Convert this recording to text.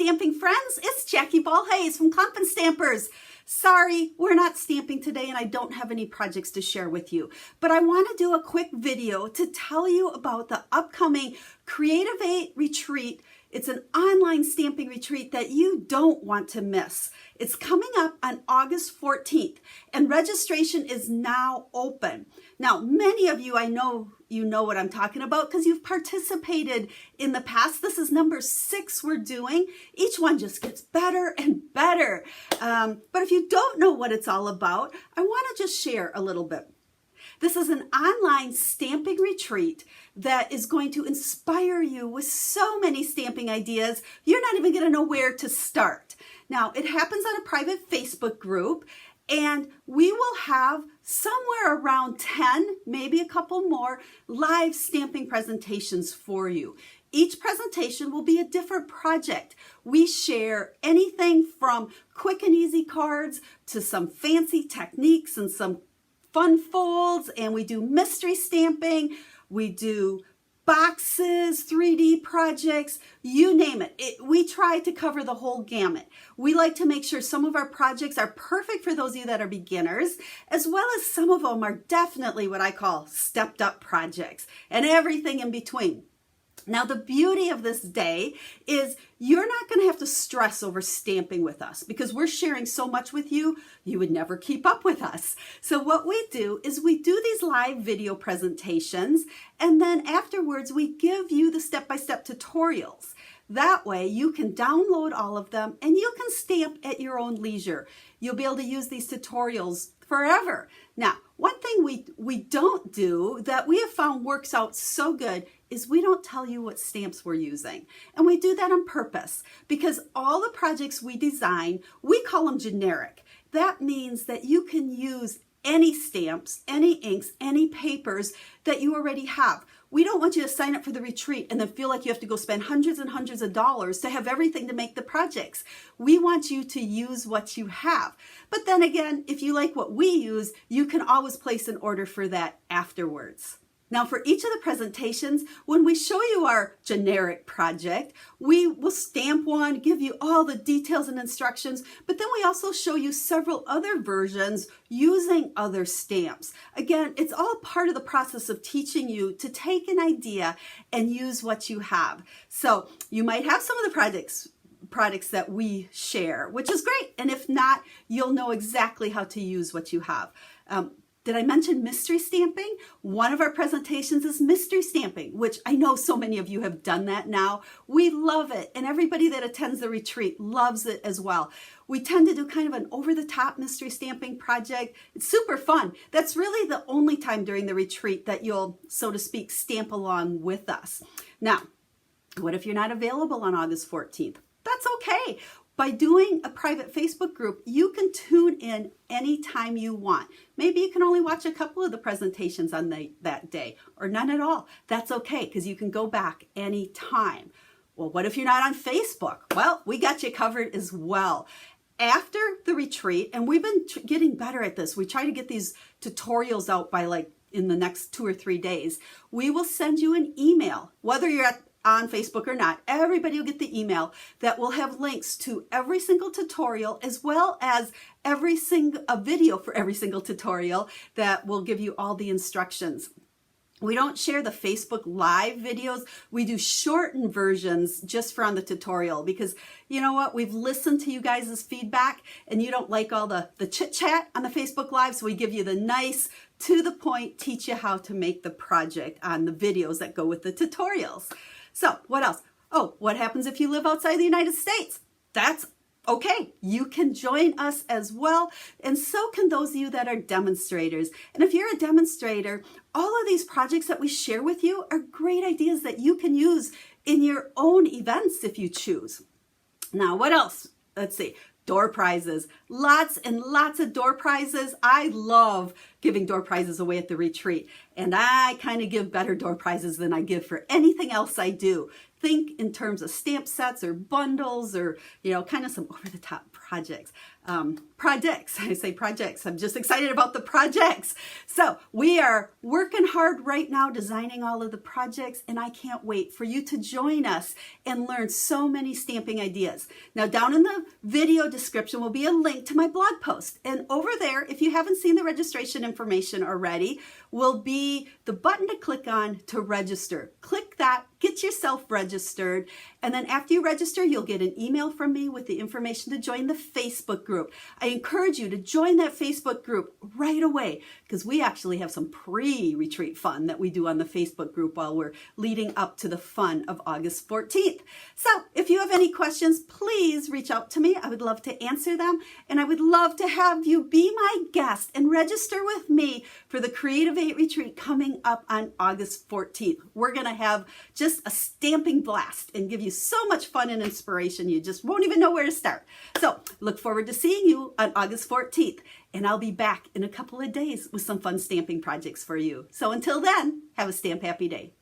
stamping friends, it's Jackie Bolhuis from Klompen Stampers. Sorry, we're not stamping today and I don't have any projects to share with you, but I want to do a quick video to tell you about the upcoming Creativate retreat. It's an online stamping retreat that you don't want to miss. It's coming up on August 14th and registration is now open. Now, many of you, I know you know what I'm talking about because you've participated in the past. This is number 6 we're doing. Each one just gets better and better. But if you don't know what it's all about, I want to just share a little bit. This is an online stamping retreat that is going to inspire you with so many stamping ideas, you're not even going to know where to start. Now, it happens on a private Facebook group, and we will have somewhere around 10, maybe a couple more, live stamping presentations for you. Each presentation will be a different project. We share anything from quick and easy cards to some fancy techniques and some fun folds, and we do mystery stamping, we do boxes, 3D projects, you name it. We try to cover the whole gamut. We like to make sure some of our projects are perfect for those of you that are beginners, as well as some of them are definitely what I call stepped up projects and everything in between. Now, the beauty of this day is you're not going to have to stress over stamping with us because we're sharing so much with you, you would never keep up with us. So what we do is we do these live video presentations, and then afterwards we give you the step-by-step tutorials. That way you can download all of them and you can stamp at your own leisure. You'll be able to use these tutorials forever. Now, one thing we don't do that we have found works out so good is we don't tell you what stamps we're using. And we do that on purpose because all the projects we design, we call them generic. That means that you can use any stamps, any inks, any papers that you already have. We don't want you to sign up for the retreat and then feel like you have to go spend hundreds and hundreds of dollars to have everything to make the projects. We want you to use what you have. But then again, if you like what we use, you can always place an order for that afterwards. Now, for each of the presentations, when we show you our generic project, we will stamp one, give you all the details and instructions, but then we also show you several other versions using other stamps. Again, it's all part of the process of teaching you to take an idea and use what you have. So you might have some of the products that we share, which is great. And if not, you'll know exactly how to use what you have. Did I mention mystery stamping? One of our presentations is mystery stamping, which I know so many of you have done that now. We love it, and everybody that attends the retreat loves it as well. We tend to do kind of an over-the-top mystery stamping project. It's super fun. That's really the only time during the retreat that you'll, so to speak, stamp along with us. Now, what if you're not available on August 14th? That's okay. By doing a private Facebook group, you can tune in anytime you want. Maybe you can only watch a couple of the presentations on that day or none at all. That's okay because you can go back anytime. Well, what if you're not on Facebook? Well, we got you covered as well. After the retreat, and we've been getting better at this, we try to get these tutorials out by in the next 2 or 3 days. We will send you an email, whether you're on Facebook or not. Everybody will get the email that will have links to every single tutorial as well as a video for every single tutorial that will give you all the instructions. We don't share the Facebook Live videos. We do shortened versions just for on the tutorial because you know what? We've listened to you guys' feedback and you don't like all the chit chat on the Facebook Live. So we give you the nice, to the point, teach you how to make the project on the videos that go with the tutorials. So what else? Oh, what happens if you live outside the United States? That's okay. You can join us as well. And so can those of you that are demonstrators. And if you're a demonstrator, all of these projects that we share with you are great ideas that you can use in your own events if you choose. Now, what else? Let's see. Door prizes, lots and lots of door prizes. I love giving door prizes away at the retreat, and I kind of give better door prizes than I give for anything else I do. think in terms of stamp sets or bundles or, kind of some over-the-top projects. I say projects. I'm just excited about the projects. So we are working hard right now designing all of the projects, and I can't wait for you to join us and learn so many stamping ideas. Now, down in the video description will be a link to my blog post. And over there, if you haven't seen the registration information already, will be the button to click on to register. Click that, get yourself registered, and then after you register, you'll get an email from me with the information to join the Facebook group. I encourage you to join that Facebook group right away because we actually have some pre-retreat fun that we do on the Facebook group while we're leading up to the fun of August 14th. So if you have any questions, please reach out to me. I would love to answer them, and I would love to have you be my guest and register with me for the Creativate retreat coming up on August 14th. We're going to have just a stamping blast and give you so much fun and inspiration you just won't even know where to start. So look forward to seeing you on August 14th, and I'll be back in a couple of days with some fun stamping projects for you. So until then, have a stamp happy day.